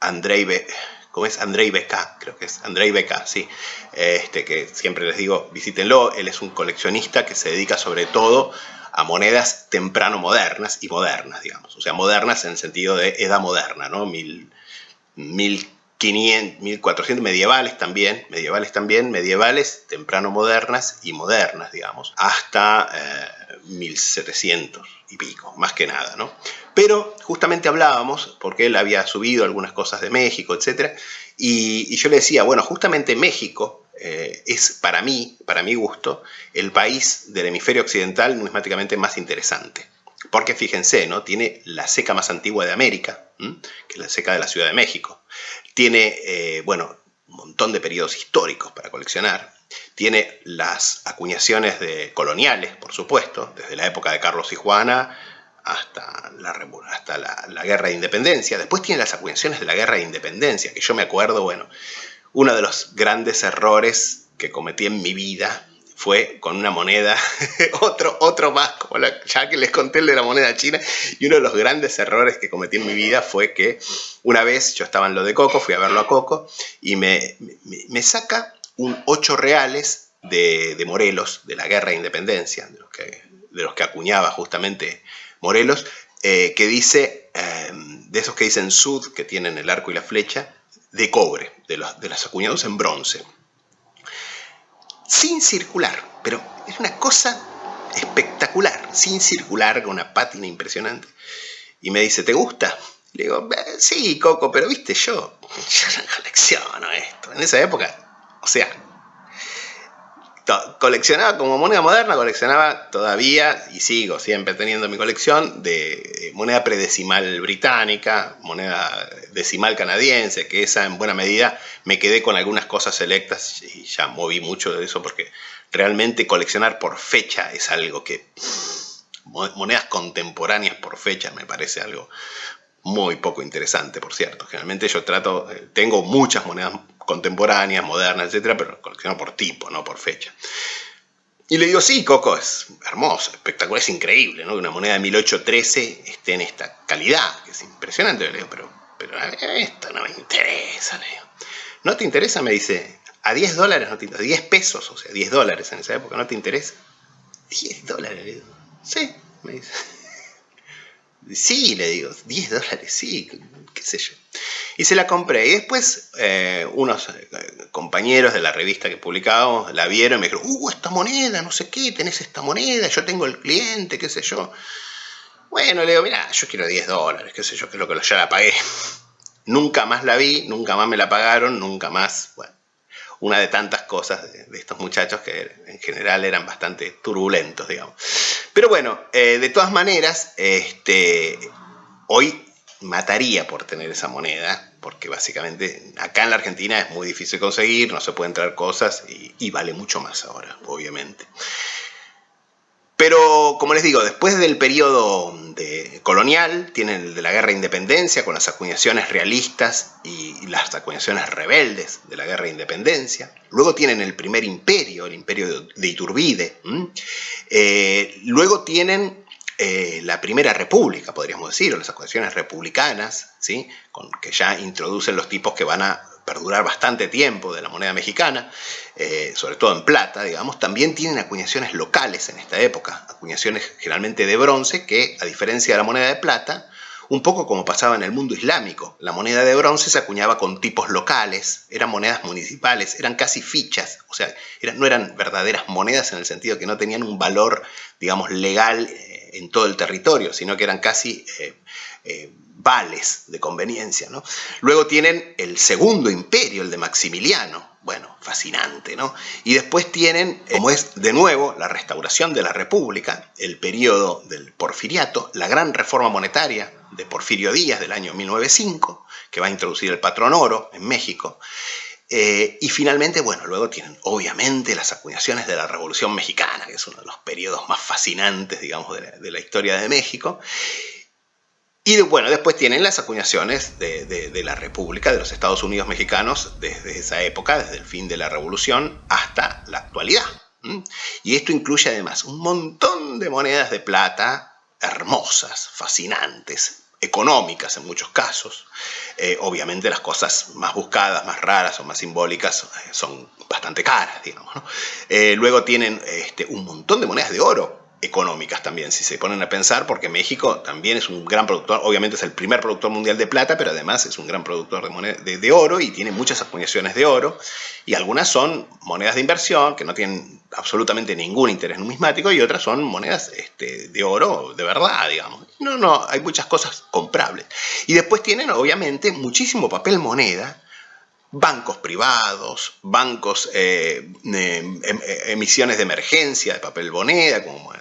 Andrej, ¿cómo es? Andrej BK, creo que es Andrej BK, sí. Que siempre les digo, visítenlo. Él es un coleccionista que se dedica sobre todo a monedas temprano modernas y modernas, digamos. O sea, modernas en el sentido de edad moderna, ¿no? 1500, 1400, medievales también, medievales, temprano modernas y modernas, digamos, hasta 1700 y pico, más que nada, ¿no? Pero justamente hablábamos, porque él había subido algunas cosas de México, etc. Y yo le decía, bueno, justamente México es para mí, para mi gusto, el país del hemisferio occidental numismáticamente más interesante. Porque fíjense, ¿no? Tiene la ceca más antigua de América, que es la ceca de la Ciudad de México. Tiene, un montón de periodos históricos para coleccionar. Tiene las acuñaciones coloniales, por supuesto, desde la época de Carlos y Juana hasta la Guerra de Independencia. Después tiene las acuñaciones de la Guerra de Independencia, que yo me acuerdo, uno de los grandes errores que cometí en mi vida fue con una moneda, otro más, como ya que les conté el de la moneda china, y uno de los grandes errores que cometí en mi vida fue que una vez yo estaba en lo de Coco, fui a verlo a Coco, y me saca un 8 reales de Morelos, de la Guerra de Independencia, de los que acuñaba justamente Morelos, que dice, de esos que dicen Sud, que tienen el arco y la flecha, de cobre, de los acuñados en bronce. Sin circular, pero es una cosa espectacular, sin circular, con una pátina impresionante. Y me dice, ¿te gusta? Le digo, sí, Coco, pero viste, yo no colecciono esto. En esa época, o sea, coleccionaba como moneda moderna, coleccionaba todavía, y sigo siempre teniendo mi colección, de moneda predecimal británica, moneda decimal canadiense, que esa en buena medida me quedé con algunas cosas selectas y ya moví mucho de eso, porque realmente coleccionar por fecha es algo que... Monedas contemporáneas por fecha me parece algo muy poco interesante, por cierto. Generalmente yo tengo muchas monedas contemporáneas, modernas, etcétera, pero colecciono por tipo, no por fecha. Y le digo, sí, Coco, es hermoso, espectacular, es increíble, ¿no? Que una moneda de 1813 esté en esta calidad, que es impresionante. Le digo, pero esto no me interesa, le digo. ¿No te interesa? Me dice, a $10 no te interesa, 10 pesos, o sea, $10 en esa época, ¿no te interesa? $10, le digo. Sí, me dice. Sí, le digo, $10, sí, qué sé yo. Y se la compré. Y después unos compañeros de la revista que publicábamos la vieron y me dijeron, esta moneda, no sé qué, tenés esta moneda, yo tengo el cliente, qué sé yo. Bueno, le digo, mirá, yo quiero $10, qué sé yo, que es lo que ya la pagué. Nunca más la vi, nunca más me la pagaron, nunca más. Bueno, una de tantas cosas de estos muchachos que en general eran bastante turbulentos, digamos. Pero bueno, de todas maneras, hoy mataría por tener esa moneda, porque básicamente acá en la Argentina es muy difícil conseguir, no se pueden traer cosas y vale mucho más ahora, obviamente. Pero, como les digo, después del periodo colonial, tienen el de la Guerra de Independencia, con las acuñaciones realistas y las acuñaciones rebeldes de la Guerra de Independencia. Luego tienen el primer imperio, el imperio de Iturbide. Luego tienen la primera república, podríamos decir, o las acuñaciones republicanas, ¿sí? Que ya introducen los tipos que van a perdurar bastante tiempo de la moneda mexicana, sobre todo en plata, digamos. También tienen acuñaciones locales en esta época, acuñaciones generalmente de bronce, que a diferencia de la moneda de plata, un poco como pasaba en el mundo islámico, la moneda de bronce se acuñaba con tipos locales, eran monedas municipales, eran casi fichas, o sea, no eran verdaderas monedas en el sentido que no tenían un valor, digamos, legal en todo el territorio, sino que eran casi vales de conveniencia, ¿no? Luego tienen el segundo imperio, el de Maximiliano, bueno, fascinante, ¿no? Y después tienen, como es de nuevo la restauración de la República, el periodo del Porfiriato, la gran reforma monetaria de Porfirio Díaz del año 1905, que va a introducir el patrón oro en México. Y finalmente, bueno, luego tienen obviamente las acuñaciones de la Revolución Mexicana, que es uno de los periodos más fascinantes, digamos, de la historia de México. Y bueno, después tienen las acuñaciones de la República de los Estados Unidos mexicanos desde esa época, desde el fin de la Revolución hasta la actualidad. Y esto incluye además un montón de monedas de plata hermosas, fascinantes, económicas en muchos casos. Obviamente las cosas más buscadas, más raras o más simbólicas son bastante caras, digamos, ¿no? Luego tienen un montón de monedas de oro, económicas también, si se ponen a pensar, porque México también es un gran productor, obviamente es el primer productor mundial de plata, pero además es un gran productor de oro y tiene muchas acuñaciones de oro, y algunas son monedas de inversión que no tienen absolutamente ningún interés numismático, y otras son monedas de oro de verdad, digamos. No, hay muchas cosas comprables. Y después tienen obviamente muchísimo papel moneda, bancos privados, bancos, emisiones de emergencia de papel moneda, como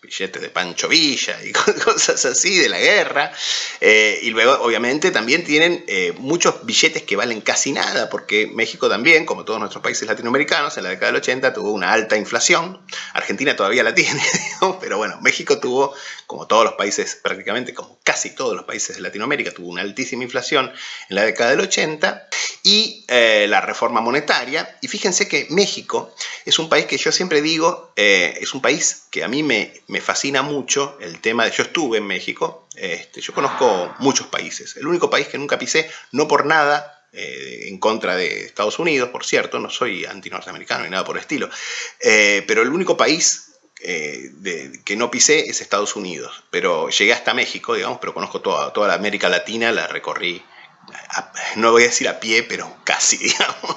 billetes de Pancho Villa y cosas así de la guerra. Y luego obviamente también tienen muchos billetes que valen casi nada, porque México también, como todos nuestros países latinoamericanos, en la década del 80 tuvo una alta inflación. Argentina todavía la tiene, digamos, pero bueno, México tuvo, como todos los países, prácticamente como casi todos los países de Latinoamérica, tuvo una altísima inflación en la década del 80 y la reforma monetaria. Y fíjense que México es un país que yo siempre digo, es un país que a mí me fascina mucho el tema de... Yo estuve en México, yo conozco muchos países. El único país que nunca pisé, no por nada, en contra de Estados Unidos, por cierto, no soy anti-norteamericano ni nada por el estilo, pero el único país que no pisé es Estados Unidos. Pero llegué hasta México, digamos, pero conozco toda la América Latina, la recorrí, no voy a decir a pie, pero casi, digamos,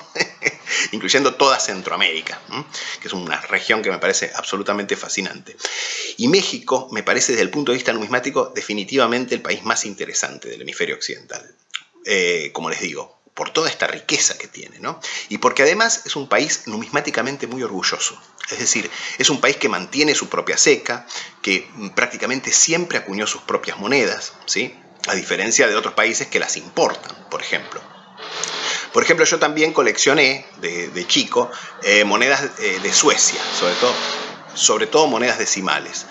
incluyendo toda Centroamérica, que es una región que me parece absolutamente fascinante. Y México me parece, desde el punto de vista numismático, definitivamente el país más interesante del hemisferio occidental. Como les digo, por toda esta riqueza que tiene, ¿no? Y porque además es un país numismáticamente muy orgulloso. Es decir, es un país que mantiene su propia ceca, que prácticamente siempre acuñó sus propias monedas, ¿sí? A diferencia de otros países que las importan, por ejemplo. Por ejemplo, yo también coleccioné de chico monedas de Suecia, sobre todo monedas decimales.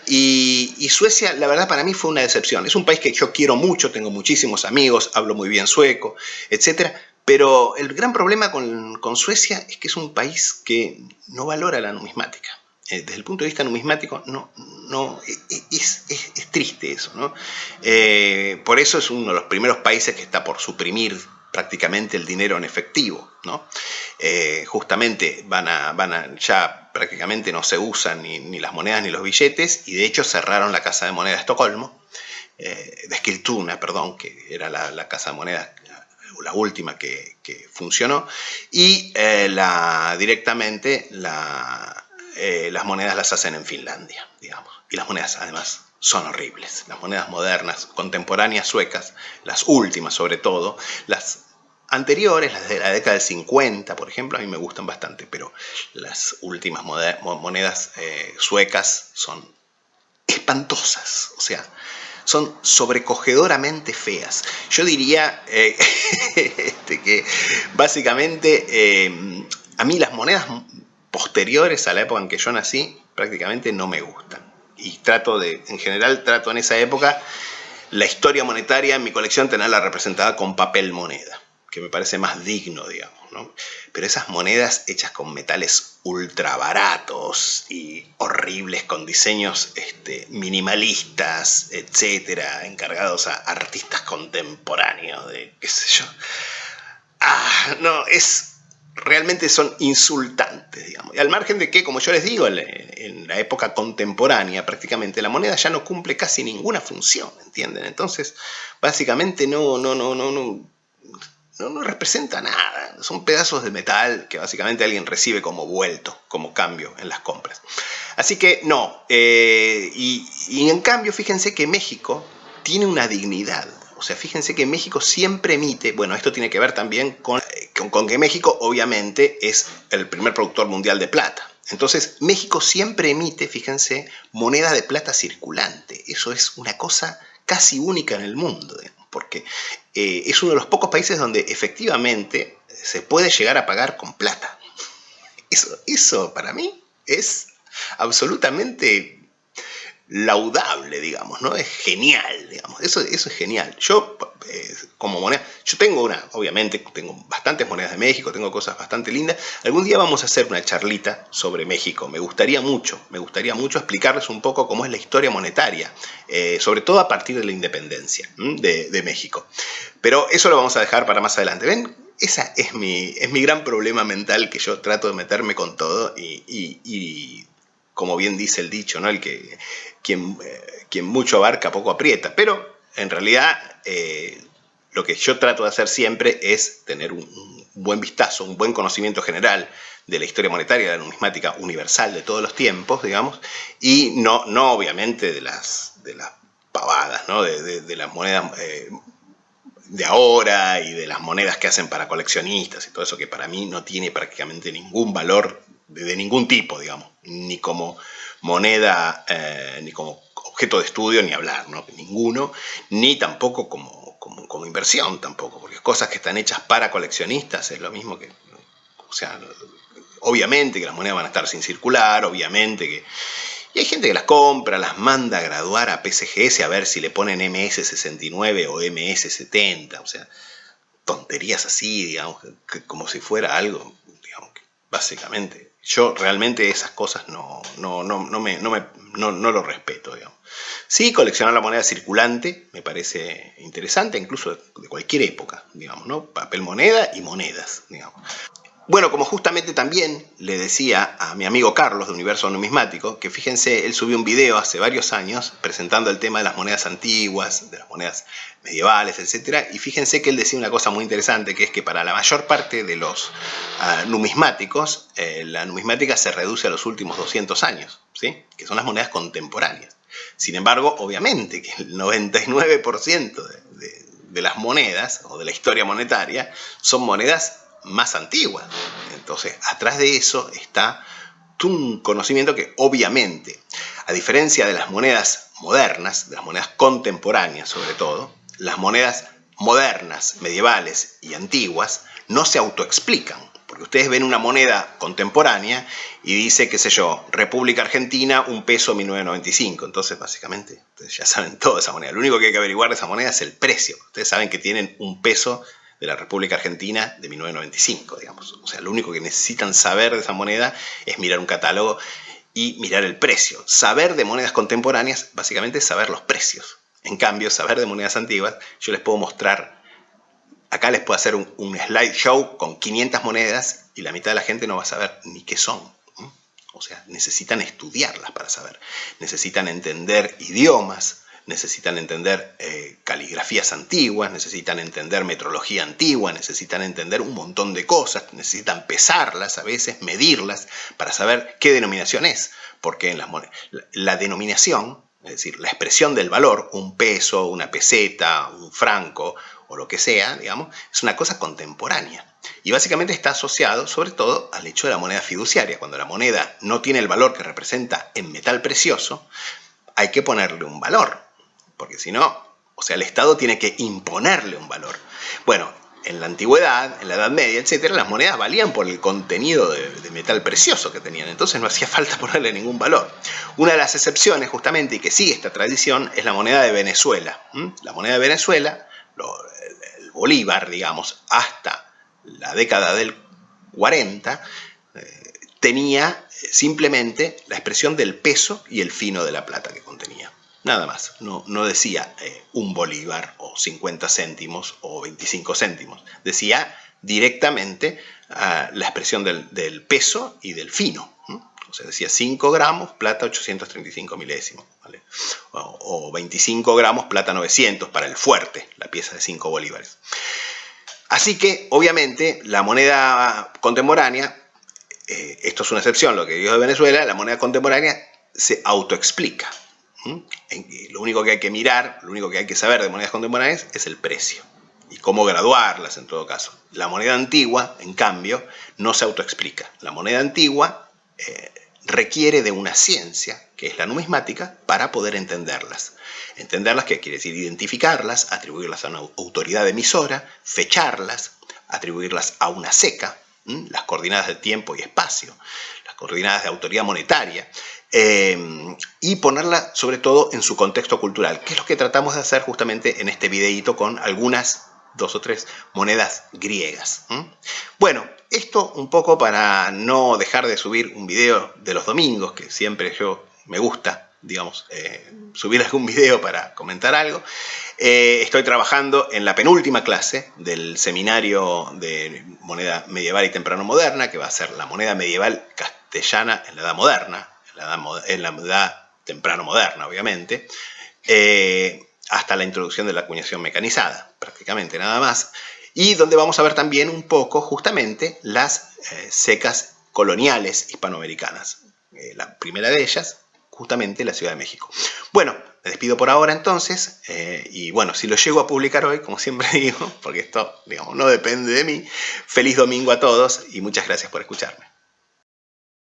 Y Suecia, la verdad, para mí fue una decepción. Es un país que yo quiero mucho, tengo muchísimos amigos, hablo muy bien sueco, etc. Pero el gran problema con Suecia es que es un país que no valora la numismática. Desde el punto de vista numismático, es triste eso, ¿no? Por eso es uno de los primeros países que está por suprimir prácticamente el dinero en efectivo, ¿no? Justamente ya prácticamente no se usan ni las monedas ni los billetes, y de hecho cerraron la Casa de Moneda de Estocolmo, de Esquiltuna, perdón, que era la casa de monedas, la última que funcionó, y directamente las monedas las hacen en Finlandia, digamos. Y las monedas además son horribles. Las monedas modernas, contemporáneas suecas, las últimas sobre todo, las anteriores, las de la década del 50, por ejemplo, a mí me gustan bastante, pero las últimas monedas suecas son espantosas, o sea, son sobrecogedoramente feas. Yo diría que básicamente a mí las monedas posteriores a la época en que yo nací prácticamente no me gustan. Y en general trato en esa época la historia monetaria en mi colección tenerla representada con papel moneda, que me parece más digno, digamos, ¿no? Pero esas monedas hechas con metales ultra baratos y horribles, con diseños minimalistas, etcétera, encargados a artistas contemporáneos de qué sé yo. Realmente son insultantes, digamos. Y al margen de que, como yo les digo, en la época contemporánea prácticamente la moneda ya no cumple casi ninguna función, ¿entienden? Entonces, básicamente no representa nada. Son pedazos de metal que básicamente alguien recibe como vuelto, como cambio en las compras. Así que no. Y en cambio, fíjense que México tiene una dignidad. O sea, fíjense que México siempre emite, bueno, esto tiene que ver también con que México obviamente es el primer productor mundial de plata. Entonces, México siempre emite, fíjense, moneda de plata circulante. Eso es una cosa casi única en el mundo, porque es uno de los pocos países donde efectivamente se puede llegar a pagar con plata. Eso para mí es absolutamente laudable, digamos, ¿no? Es genial, digamos. Eso es genial. Yo, como moneda, obviamente tengo bastantes monedas de México, tengo cosas bastante lindas. Algún día vamos a hacer una charlita sobre México. Me gustaría mucho explicarles un poco cómo es la historia monetaria, sobre todo a partir de la independencia de México. Pero eso lo vamos a dejar para más adelante. ¿Ven? Esa es mi gran problema mental, que yo trato de meterme con todo y como bien dice el dicho, ¿no? Quien mucho abarca, poco aprieta. Pero en realidad lo que yo trato de hacer siempre es tener un buen vistazo, un buen conocimiento general de la historia monetaria, de la numismática universal de todos los tiempos, digamos, y no obviamente de las pavadas, ¿no? De las monedas de ahora y de las monedas que hacen para coleccionistas y todo eso, que para mí no tiene prácticamente ningún valor de ningún tipo, digamos, ni como moneda, ni como objeto de estudio, ni hablar, ¿no? Ninguno, ni tampoco como inversión tampoco, porque cosas que están hechas para coleccionistas es lo mismo que, o sea, obviamente que las monedas van a estar sin circular, obviamente que... Y hay gente que las compra, las manda a graduar a PSGS a ver si le ponen MS69 o MS70, o sea, tonterías así, digamos, como si fuera algo, digamos, que básicamente... Yo realmente esas cosas no lo respeto, digamos. Sí, coleccionar la moneda circulante me parece interesante, incluso de cualquier época, digamos, ¿no? Papel moneda y monedas, digamos. Bueno, como justamente también le decía a mi amigo Carlos de Universo Numismático, que fíjense, él subió un video hace varios años presentando el tema de las monedas antiguas, de las monedas medievales, etc. Y fíjense que él decía una cosa muy interesante, que es que para la mayor parte de los numismáticos, la numismática se reduce a los últimos 200 años, ¿sí? Que son las monedas contemporáneas. Sin embargo, obviamente que el 99% de las monedas, o de la historia monetaria, son monedas más antiguas. Entonces, atrás de eso está un conocimiento que obviamente, a diferencia de las monedas modernas, de las monedas contemporáneas sobre todo, las monedas modernas, medievales y antiguas no se autoexplican. Porque ustedes ven una moneda contemporánea y dice, qué sé yo, República Argentina, 1 peso 1995. Entonces, básicamente, ustedes ya saben toda esa moneda. Lo único que hay que averiguar de esa moneda es el precio. Ustedes saben que tienen 1 peso de la República Argentina de 1995, digamos. O sea, lo único que necesitan saber de esa moneda es mirar un catálogo y mirar el precio. Saber de monedas contemporáneas, básicamente, es saber los precios. En cambio, saber de monedas antiguas, yo les puedo mostrar, acá les puedo hacer un slideshow con 500 monedas y la mitad de la gente no va a saber ni qué son. O sea, necesitan estudiarlas para saber. Necesitan entender idiomas necesitan entender caligrafías antiguas, necesitan entender metrología antigua, necesitan entender un montón de cosas, necesitan pesarlas a veces, medirlas para saber qué denominación es, porque en las monedas, la denominación, es decir, la expresión del valor, un peso, una peseta, un franco o lo que sea, digamos, es una cosa contemporánea. Y básicamente está asociado sobre todo al hecho de la moneda fiduciaria. Cuando la moneda no tiene el valor que representa en metal precioso, hay que ponerle un valor, porque si no, o sea, el Estado tiene que imponerle un valor. Bueno, en la antigüedad, en la Edad Media, etcétera, las monedas valían por el contenido de metal precioso que tenían, entonces no hacía falta ponerle ningún valor. Una de las excepciones, justamente, y que sigue esta tradición, es la moneda de Venezuela. La moneda de Venezuela, el bolívar, digamos, hasta la década del 40, tenía simplemente la expresión del peso y el fino de la plata que contenía. Nada más, no decía un bolívar o 50 céntimos o 25 céntimos. Decía directamente la expresión del peso y del fino. O sea, decía 5 gramos, plata 835 milésimos. ¿Vale? O 25 gramos, plata 900 para el fuerte, la pieza de 5 bolívares. Así que, obviamente, la moneda contemporánea, esto es una excepción, lo que digo de Venezuela, la moneda contemporánea se autoexplica. Lo único que hay que mirar, lo único que hay que saber de monedas contemporáneas es el precio y cómo graduarlas en todo caso. La moneda antigua, en cambio, no se autoexplica. La moneda antigua requiere de una ciencia, que es la numismática, para poder entenderlas. Entenderlas, ¿qué quiere decir? Identificarlas, atribuirlas a una autoridad emisora, fecharlas, atribuirlas a una ceca, las coordenadas de tiempo y espacio, las coordenadas de autoridad monetaria, y ponerla sobre todo en su contexto cultural, que es lo que tratamos de hacer justamente en este videíto con algunas, 2 o 3 monedas griegas. Bueno, esto un poco para no dejar de subir un video de los domingos, que siempre me gusta, digamos, subir algún video para comentar algo. Estoy trabajando en la penúltima clase del seminario de moneda medieval y temprano moderna, que va a ser la moneda medieval castellana en la edad moderna, en la edad temprano moderna, obviamente, hasta la introducción de la acuñación mecanizada, prácticamente nada más, y donde vamos a ver también un poco justamente las cecas coloniales hispanoamericanas. La primera de ellas, justamente la Ciudad de México. Bueno, me despido por ahora entonces, y bueno, si lo llego a publicar hoy, como siempre digo, porque esto, digamos, no depende de mí, feliz domingo a todos y muchas gracias por escucharme.